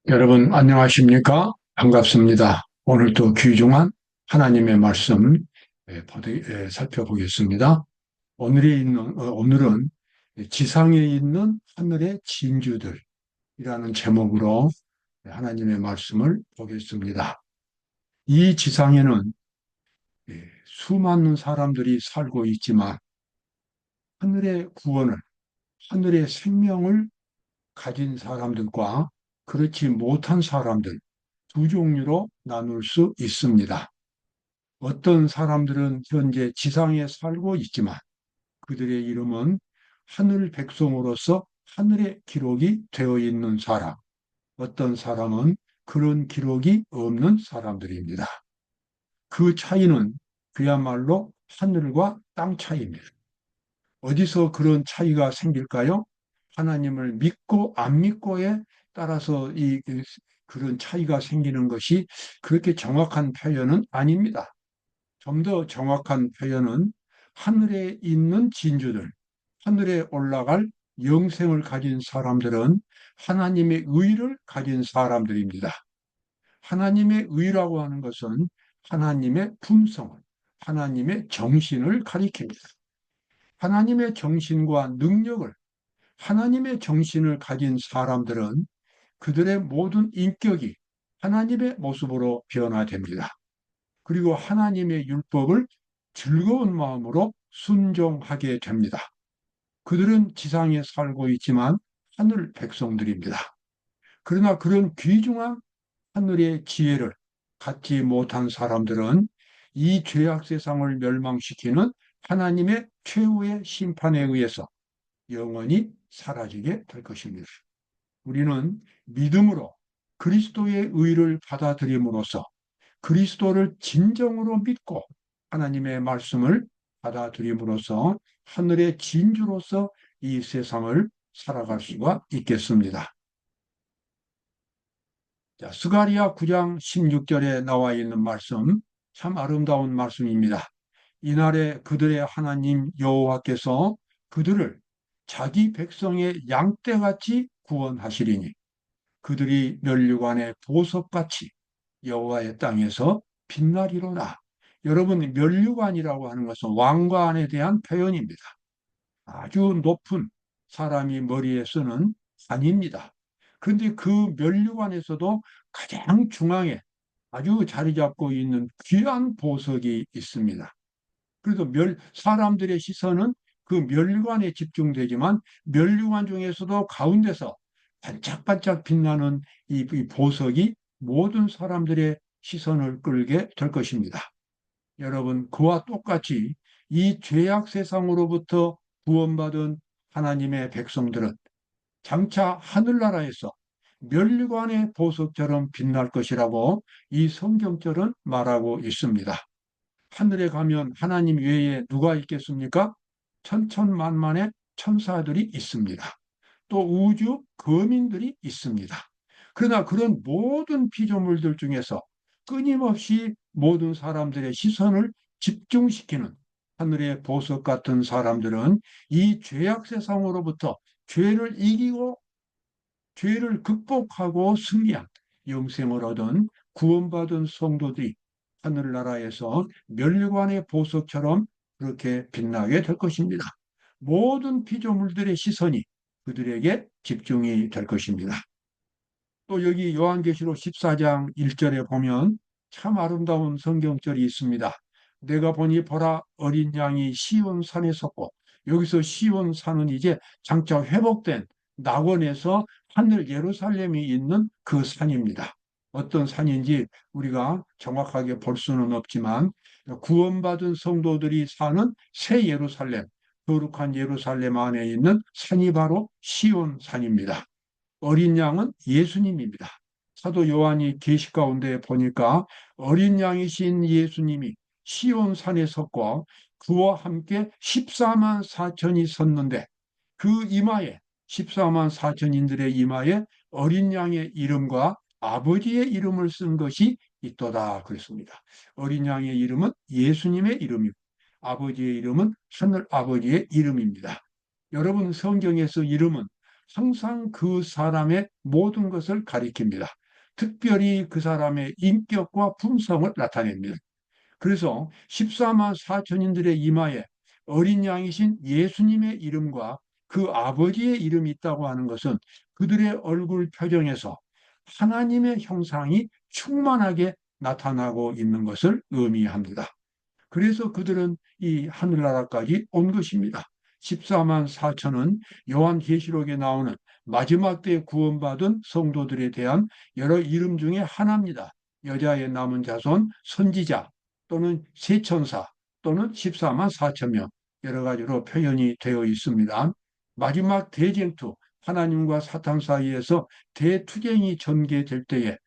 여러분 안녕하십니까? 반갑습니다. 오늘도 귀중한 하나님의 말씀 살펴보겠습니다. 오늘은 지상에 있는 하늘의 진주들이라는 제목으로 하나님의 말씀을 보겠습니다. 이 지상에는 수많은 사람들이 살고 있지만 하늘의 구원을, 하늘의 생명을 가진 사람들과 그렇지 못한 사람들 두 종류로 나눌 수 있습니다. 어떤 사람들은 현재 지상에 살고 있지만 그들의 이름은 하늘 백성으로서 하늘의 기록이 되어 있는 사람, 어떤 사람은 그런 기록이 없는 사람들입니다. 그 차이는 그야말로 하늘과 땅 차이입니다. 어디서 그런 차이가 생길까요? 하나님을 믿고 안 믿고에 따라서 그런 차이가 생기는 것이 그렇게 정확한 표현은 아닙니다. 좀 더 정확한 표현은 하늘에 있는 진주들, 하늘에 올라갈 영생을 가진 사람들은 하나님의 의를 가진 사람들입니다. 하나님의 의라고 하는 것은 하나님의 품성을, 하나님의 정신을 가리킵니다. 하나님의 정신과 능력을, 하나님의 정신을 가진 사람들은 그들의 모든 인격이 하나님의 모습으로 변화됩니다. 그리고 하나님의 율법을 즐거운 마음으로 순종하게 됩니다. 그들은 지상에 살고 있지만 하늘 백성들입니다. 그러나 그런 귀중한 하늘의 지혜를 갖지 못한 사람들은 이 죄악 세상을 멸망시키는 하나님의 최후의 심판에 의해서 영원히 사라지게 될 것입니다. 우리는 믿음으로 그리스도의 의를 받아들임으로써 그리스도를 진정으로 믿고 하나님의 말씀을 받아들임으로써 하늘의 진주로서 이 세상을 살아갈 수가 있겠습니다. 자, 스가랴 9장 16절에 나와 있는 말씀, 참 아름다운 말씀입니다. 이날에 그들의 하나님 여호와께서 그들을 자기 백성의 양떼같이 구원하시리니 그들이 면류관의 보석같이 여호와의 땅에서 빛나리로다. 여러분, 면류관이라고 하는 것은 왕관에 대한 표현입니다. 아주 높은 사람이 머리에 쓰는 관입니다. 그런데 그 면류관에서도 가장 중앙에 아주 자리 잡고 있는 귀한 보석이 있습니다. 그래서 사람들의 시선은 그 면류관에 집중되지만 면류관 중에서도 가운데서 반짝반짝 빛나는 이 보석이 모든 사람들의 시선을 끌게 될 것입니다. 여러분, 그와 똑같이 이 죄악 세상으로부터 구원받은 하나님의 백성들은 장차 하늘나라에서 면류관의 보석처럼 빛날 것이라고 이 성경절은 말하고 있습니다. 하늘에 가면 하나님 외에 누가 있겠습니까? 천천만만의 천사들이 있습니다. 또 우주 거민들이 있습니다. 그러나 그런 모든 피조물들 중에서 끊임없이 모든 사람들의 시선을 집중시키는 하늘의 보석 같은 사람들은 이 죄악 세상으로부터 죄를 이기고 죄를 극복하고 승리한 영생을 얻은 구원받은 성도들이 하늘나라에서 멸관의 보석처럼 그렇게 빛나게 될 것입니다. 모든 피조물들의 시선이 그들에게 집중이 될 것입니다. 또 여기 요한계시록 14장 1절에 보면 참 아름다운 성경절이 있습니다. 내가 보니 보라 어린 양이 시온 산에 섰고, 여기서 시온 산은 이제 장차 회복된 낙원에서 하늘 예루살렘이 있는 그 산입니다. 어떤 산인지 우리가 정확하게 볼 수는 없지만 구원받은 성도들이 사는 새 예루살렘, 거룩한 예루살렘 안에 있는 산이 바로 시온 산입니다. 어린 양은 예수님입니다. 사도 요한이 계시 가운데 보니까 어린 양이신 예수님이 시온 산에 섰고 그와 함께 14만 4천이 섰는데 그 이마에 14만 4천인들의 이마에 어린 양의 이름과 아버지의 이름을 쓴 것이 있도다 그랬습니다. 어린 양의 이름은 예수님의 이름이고 아버지의 이름은 하늘 아버지의 이름입니다. 여러분 성경에서 이름은 항상 그 사람의 모든 것을 가리킵니다. 특별히 그 사람의 인격과 품성을 나타냅니다. 그래서 14만 4천인들의 이마에 어린 양이신 예수님의 이름과 그 아버지의 이름이 있다고 하는 것은 그들의 얼굴 표정에서 하나님의 형상이 충만하게 나타나고 있는 것을 의미합니다. 그래서 그들은 이 하늘나라까지 온 것입니다. 14만 4천은 요한계시록에 나오는 마지막 때 구원받은 성도들에 대한 여러 이름 중에 하나입니다. 여자의 남은 자손, 선지자 또는 세천사 또는 14만 4천 명 여러 가지로 표현이 되어 있습니다. 마지막 대쟁투, 하나님과 사탄 사이에서 대투쟁이 전개될 때에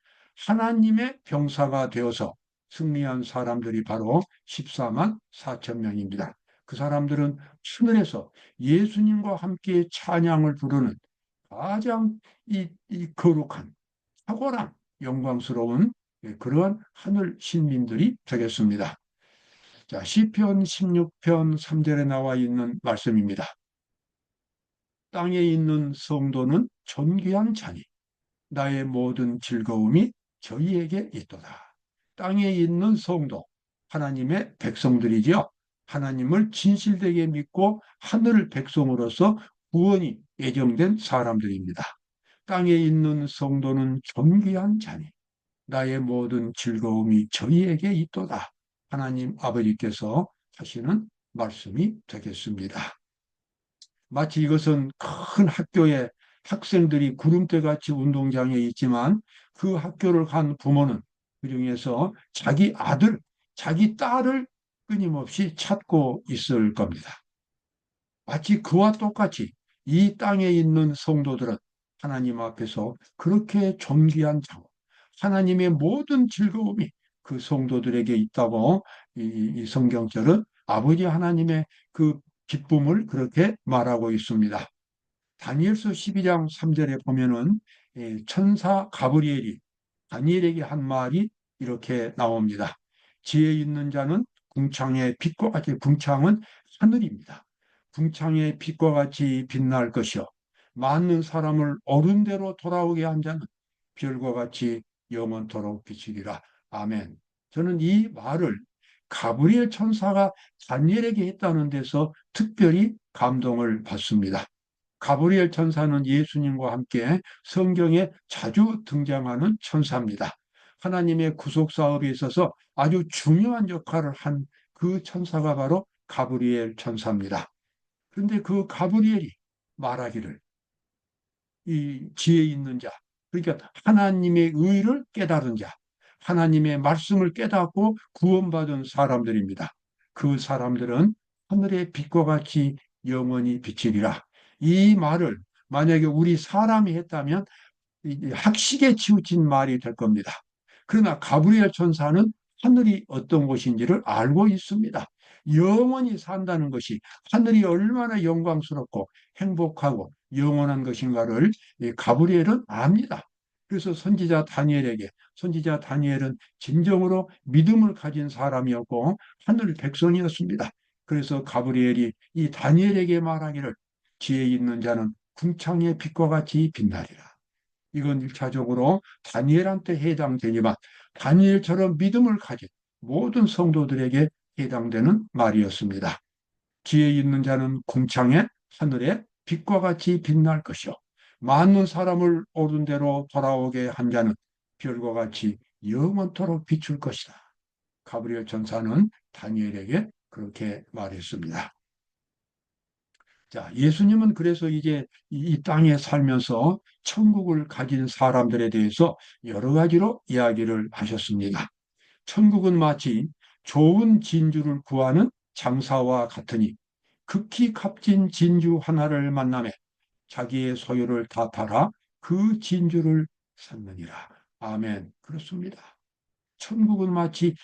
하나님의 병사가 되어서 승리한 사람들이 바로 14만 4천 명입니다. 그 사람들은 하늘에서 예수님과 함께 찬양을 부르는 가장 이 거룩한, 탁월한, 영광스러운 그러한 하늘 신민들이 되겠습니다. 자, 시편 16편 3절에 나와 있는 말씀입니다. 땅에 있는 성도는 존귀한 자니 나의 모든 즐거움이 저희에게 있도다. 땅에 있는 성도, 하나님의 백성들이지요. 하나님을 진실되게 믿고 하늘 백성으로서 구원이 예정된 사람들입니다. 땅에 있는 성도는 존귀한 자니 나의 모든 즐거움이 저희에게 있도다. 하나님 아버지께서 하시는 말씀이 되겠습니다. 마치 이것은 큰 학교에 학생들이 구름대같이 운동장에 있지만 그 학교를 간 부모는 그 중에서 자기 아들, 자기 딸을 끊임없이 찾고 있을 겁니다. 마치 그와 똑같이 이 땅에 있는 성도들은 하나님 앞에서 그렇게 존귀한 자고 하나님의 모든 즐거움이 그 성도들에게 있다고 이 성경절은 아버지 하나님의 그 기쁨을 그렇게 말하고 있습니다. 다니엘서 12장 3절에 보면은 천사 가브리엘이 다니엘에게 한 말이 이렇게 나옵니다. 지혜 있는 자는 궁창의 빛과 같이, 궁창은 하늘입니다. 궁창의 빛과 같이 빛날 것이요 많은 사람을 옳은 대로 돌아오게 한 자는 별과 같이 영원토록 비치리라. 아멘. 저는 이 말을 가브리엘 천사가 다니엘에게 했다는 데서 특별히 감동을 받습니다. 가브리엘 천사는 예수님과 함께 성경에 자주 등장하는 천사입니다. 하나님의 구속 사업에 있어서 아주 중요한 역할을 한 그 천사가 바로 가브리엘 천사입니다. 그런데 그 가브리엘이 말하기를 이 지혜 있는 자, 그러니까 하나님의 의를 깨달은 자, 하나님의 말씀을 깨닫고 구원받은 사람들입니다. 그 사람들은 하늘의 빛과 같이 영원히 비치리라. 이 말을 만약에 우리 사람이 했다면 학식에 치우친 말이 될 겁니다. 그러나 가브리엘 천사는 하늘이 어떤 곳인지를 알고 있습니다. 영원히 산다는 것이 하늘이 얼마나 영광스럽고 행복하고 영원한 것인가를 가브리엘은 압니다. 그래서 선지자 다니엘은 진정으로 믿음을 가진 사람이었고 하늘 백성이었습니다. 그래서 가브리엘이 이 다니엘에게 말하기를 지혜 있는 자는 궁창의 빛과 같이 빛나리라. 이건 일차적으로 다니엘한테 해당되지만 다니엘처럼 믿음을 가진 모든 성도들에게 해당되는 말이었습니다. 지혜 있는 자는 궁창의 하늘에 빛과 같이 빛날 것이요 많은 사람을 옳은 대로 돌아오게 한 자는 별과 같이 영원토록 비출 것이다. 가브리엘 전사는 다니엘에게 그렇게 말했습니다. 자, 예수님은 그래서 이제 이 땅에 살면서 천국을 가진 사람들에 대해서 여러 가지로 이야기를 하셨습니다. 천국은 마치 좋은 진주를 구하는 장사와 같으니 극히 값진 진주 하나를 만나매 자기의 소유를 다 팔아 그 진주를 샀느니라. 아멘. 그렇습니다. 천국은 마치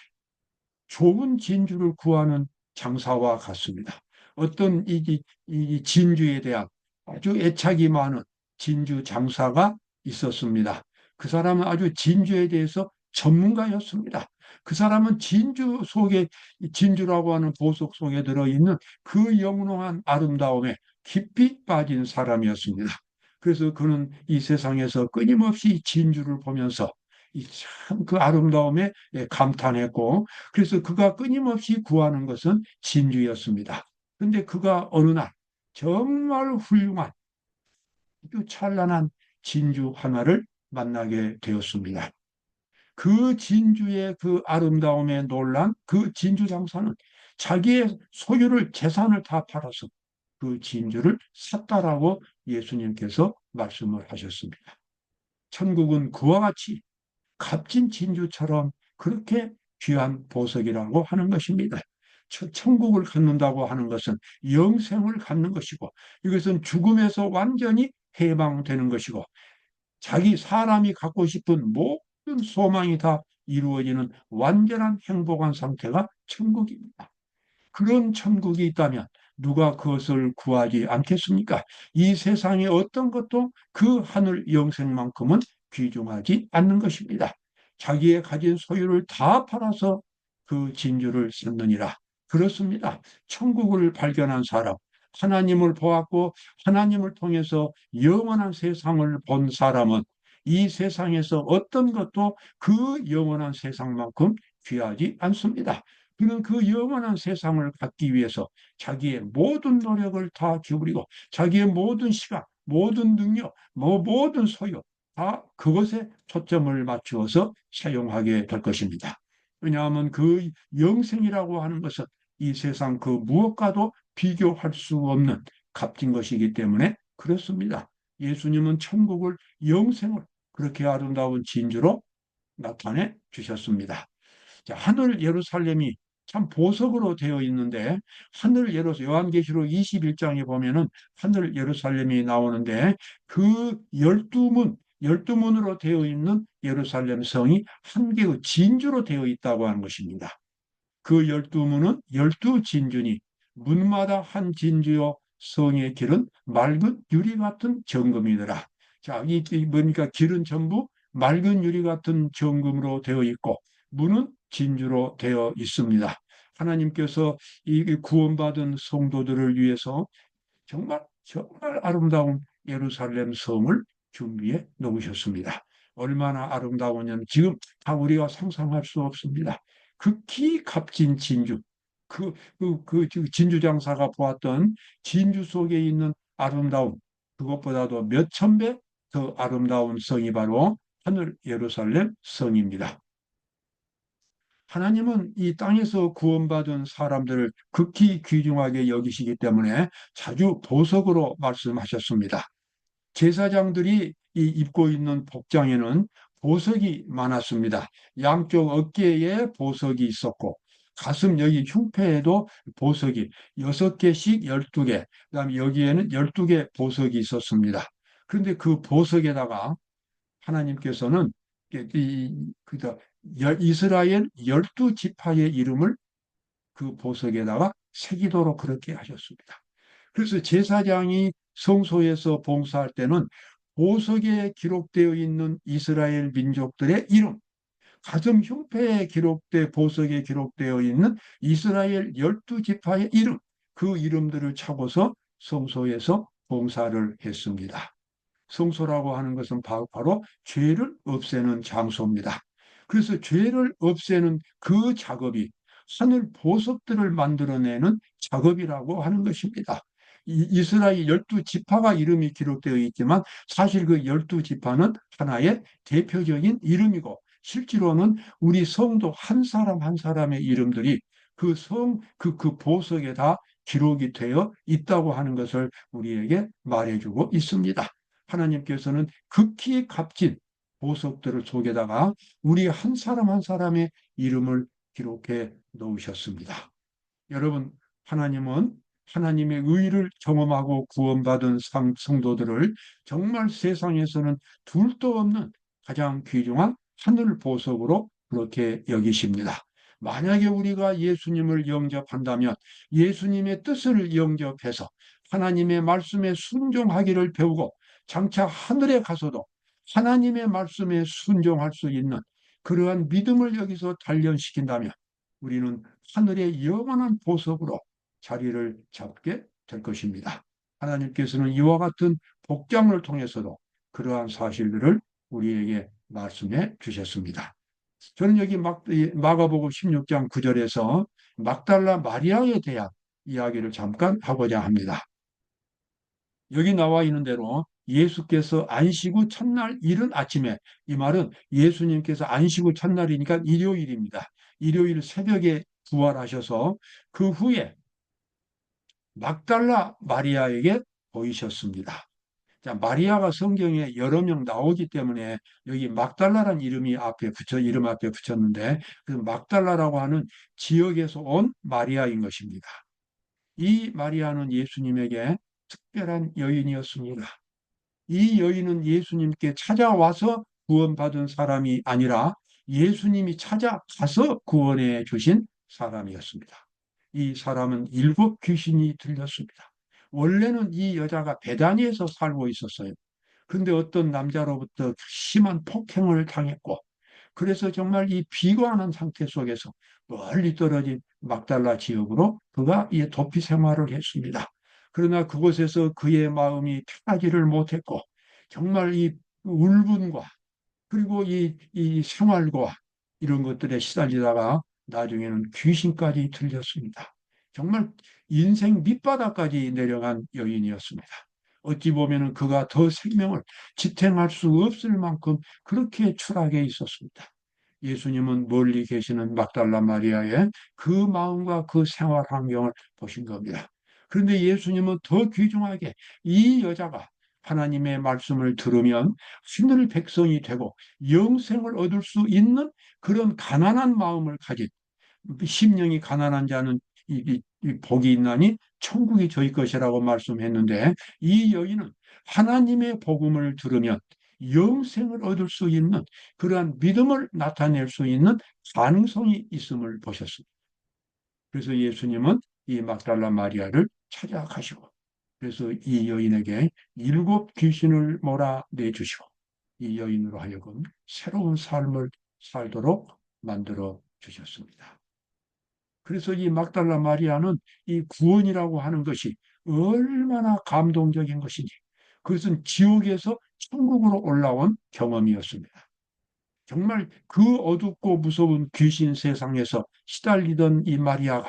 좋은 진주를 구하는 장사와 같습니다. 어떤 이 진주에 대한 아주 애착이 많은 진주 장사가 있었습니다. 그 사람은 아주 진주에 대해서 전문가였습니다. 그 사람은 진주 속에, 진주라고 하는 보석 속에 들어있는 그 영롱한 아름다움에 깊이 빠진 사람이었습니다. 그래서 그는 이 세상에서 끊임없이 진주를 보면서 이 참 그 아름다움에 감탄했고, 그래서 그가 끊임없이 구하는 것은 진주였습니다. 그런데 그가 어느 날 정말 훌륭한 아주 찬란한 진주 하나를 만나게 되었습니다. 그 진주의 그 아름다움에 놀란 그 진주 장사는 자기의 소유를 재산을 다 팔아서 그 진주를 샀다라고 예수님께서 말씀을 하셨습니다. 천국은 그와 같이 값진 진주처럼 그렇게 귀한 보석이라고 하는 것입니다. 천국을 갖는다고 하는 것은 영생을 갖는 것이고, 이것은 죽음에서 완전히 해방되는 것이고, 자기 사람이 갖고 싶은 모든 소망이 다 이루어지는 완전한 행복한 상태가 천국입니다. 그런 천국이 있다면 누가 그것을 구하지 않겠습니까? 이 세상의 어떤 것도 그 하늘 영생만큼은 귀중하지 않는 것입니다. 자기의 가진 소유를 다 팔아서 그 진주를 샀느니라. 그렇습니다. 천국을 발견한 사람, 하나님을 보았고 하나님을 통해서 영원한 세상을 본 사람은 이 세상에서 어떤 것도 그 영원한 세상만큼 귀하지 않습니다. 그는 그 영원한 세상을 갖기 위해서 자기의 모든 노력을 다 기울이고 자기의 모든 시간, 모든 능력, 모든 소유 다 그것에 초점을 맞추어서 사용하게 될 것입니다. 왜냐하면 그 영생이라고 하는 것은 이 세상 그 무엇과도 비교할 수 없는 값진 것이기 때문에 그렇습니다. 예수님은 천국을 영생을 그렇게 아름다운 진주로 나타내 주셨습니다. 자, 하늘 예루살렘이 참 보석으로 되어 있는데, 하늘 예루살렘 요한계시록 21장에 보면은 하늘 예루살렘이 나오는데, 그 12문, 12문으로 되어 있는 예루살렘 성이 한 개의 진주로 되어 있다고 하는 것입니다. 그 12문은 12진주니 문마다 한 진주요 성의 길은 맑은 유리 같은 정금이더라. 자, 뭡니까? 길은 전부 맑은 유리 같은 정금으로 되어 있고 문은 진주로 되어 있습니다. 하나님께서 이 구원받은 성도들을 위해서 정말 아름다운 예루살렘 성을 준비해 놓으셨습니다. 얼마나 아름다우냐면 지금 다 우리가 상상할 수 없습니다. 극히 값진 진주, 그 진주 장사가 보았던 진주 속에 있는 아름다움, 그것보다도 몇천 배 더 아름다운 성이 바로 하늘 예루살렘 성입니다. 하나님은 이 땅에서 구원받은 사람들을 극히 귀중하게 여기시기 때문에 자주 보석으로 말씀하셨습니다. 제사장들이 이 입고 있는 복장에는 보석이 많았습니다. 양쪽 어깨에 보석이 있었고 가슴 여기 흉패에도 보석이 6개씩 12개, 그다음에 여기에는 12개 보석이 있었습니다. 그런데 그 보석에다가 하나님께서는 이스라엘 12지파의 이름을 그 보석에다가 새기도록 그렇게 하셨습니다. 그래서 제사장이 성소에서 봉사할 때는 보석에 기록되어 있는 이스라엘 민족들의 이름, 가슴 흉패에 보석에 기록되어 있는 이스라엘 12지파의 이름, 그 이름들을 차고서 성소에서 봉사를 했습니다. 성소라고 하는 것은 바로 죄를 없애는 장소입니다. 그래서 죄를 없애는 그 작업이 하늘 보석들을 만들어내는 작업이라고 하는 것입니다. 이스라엘 12지파가 이름이 기록되어 있지만 사실 그 12지파는 하나의 대표적인 이름이고 실제로는 우리 성도 한 사람 한 사람의 이름들이 그 보석에 다 기록이 되어 있다고 하는 것을 우리에게 말해주고 있습니다. 하나님께서는 극히 값진 보석들을 속에다가 우리 한 사람 한 사람의 이름을 기록해 놓으셨습니다. 여러분, 하나님은 하나님의 의를 경험하고 구원받은 성도들을 정말 세상에서는 둘도 없는 가장 귀중한 하늘 보석으로 그렇게 여기십니다. 만약에 우리가 예수님을 영접한다면 예수님의 뜻을 영접해서 하나님의 말씀에 순종하기를 배우고 장차 하늘에 가서도 하나님의 말씀에 순종할 수 있는 그러한 믿음을 여기서 단련시킨다면 우리는 하늘의 영원한 보석으로 자리를 잡게 될 것입니다. 하나님께서는 이와 같은 복장을 통해서도 그러한 사실들을 우리에게 말씀해 주셨습니다. 저는 여기 마가복음 16장 9절에서 막달라 마리아에 대한 이야기를 잠깐 하고자 합니다. 여기 나와 있는 대로 예수께서 안식 후 첫날 이른 아침에, 이 말은 예수님께서 안식 후 첫날이니까 일요일입니다. 일요일 새벽에 부활하셔서 그 후에 막달라 마리아에게 보이셨습니다. 자, 마리아가 성경에 여러 명 나오기 때문에 여기 막달라란 이름 앞에 붙였는데, 그 막달라라고 하는 지역에서 온 마리아인 것입니다. 이 마리아는 예수님에게 특별한 여인이었습니다. 이 여인은 예수님께 찾아와서 구원받은 사람이 아니라 예수님이 찾아가서 구원해 주신 사람이었습니다. 이 사람은 일곱 귀신이 들렸습니다. 원래는 이 여자가 베다니에서 살고 있었어요. 그런데 어떤 남자로부터 심한 폭행을 당했고, 그래서 정말 이 비관한 상태 속에서 멀리 떨어진 막달라 지역으로 그가 이 도피 생활을 했습니다. 그러나 그곳에서 그의 마음이 편하지를 못했고, 정말 이 울분과 그리고 이 생활과 이런 것들에 시달리다가 나중에는 귀신까지 들렸습니다. 정말 인생 밑바닥까지 내려간 여인이었습니다. 어찌 보면 그가 더 생명을 지탱할 수 없을 만큼 그렇게 추락해 있었습니다. 예수님은 멀리 계시는 막달라 마리아의 그 마음과 그 생활 환경을 보신 겁니다. 그런데 예수님은 더 귀중하게 이 여자가 하나님의 말씀을 들으면 하늘 백성이 되고 영생을 얻을 수 있는 그런 가난한 마음을 가진, 심령이 가난한 자는 이 복이 있나니 천국이 저희 것이라고 말씀했는데, 이 여인은 하나님의 복음을 들으면 영생을 얻을 수 있는 그러한 믿음을 나타낼 수 있는 가능성이 있음을 보셨습니다. 그래서 예수님은 이 막달라 마리아를 찾아가시고, 그래서 이 여인에게 일곱 귀신을 몰아내주시고 이 여인으로 하여금 새로운 삶을 살도록 만들어 주셨습니다. 그래서 이 막달라 마리아는 이 구원이라고 하는 것이 얼마나 감동적인 것인지, 그것은 지옥에서 천국으로 올라온 경험이었습니다. 정말 그 어둡고 무서운 귀신 세상에서 시달리던 이 마리아가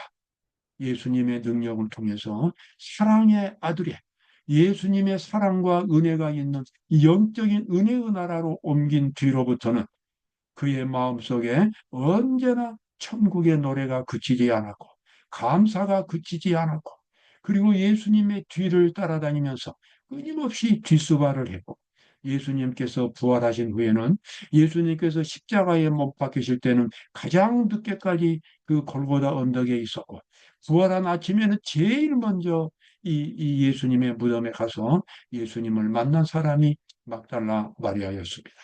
예수님의 능력을 통해서 사랑의 아들의, 예수님의 사랑과 은혜가 있는 이 영적인 은혜의 나라로 옮긴 뒤로부터는 그의 마음속에 언제나 천국의 노래가 그치지 않았고, 감사가 그치지 않았고, 그리고 예수님의 뒤를 따라다니면서 끊임없이 뒷수발을 했고, 예수님께서 부활하신 후에는, 예수님께서 십자가에 못 박히실 때는 가장 늦게까지 그 골고다 언덕에 있었고, 부활한 아침에는 제일 먼저 이 예수님의 무덤에 가서 예수님을 만난 사람이 막달라 마리아였습니다.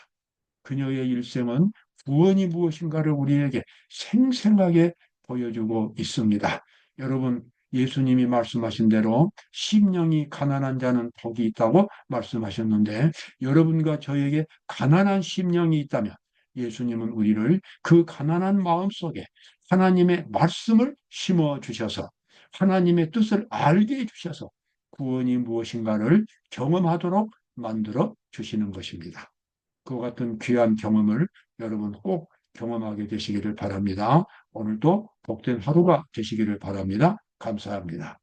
그녀의 일생은 구원이 무엇인가를 우리에게 생생하게 보여주고 있습니다. 여러분, 예수님이 말씀하신 대로 심령이 가난한 자는 복이 있다고 말씀하셨는데, 여러분과 저에게 가난한 심령이 있다면 예수님은 우리를 그 가난한 마음 속에 하나님의 말씀을 심어 주셔서 하나님의 뜻을 알게 해주셔서 구원이 무엇인가를 경험하도록 만들어 주시는 것입니다. 그와 같은 귀한 경험을 여러분 꼭 경험하게 되시기를 바랍니다. 오늘도 복된 하루가 되시기를 바랍니다. 감사합니다.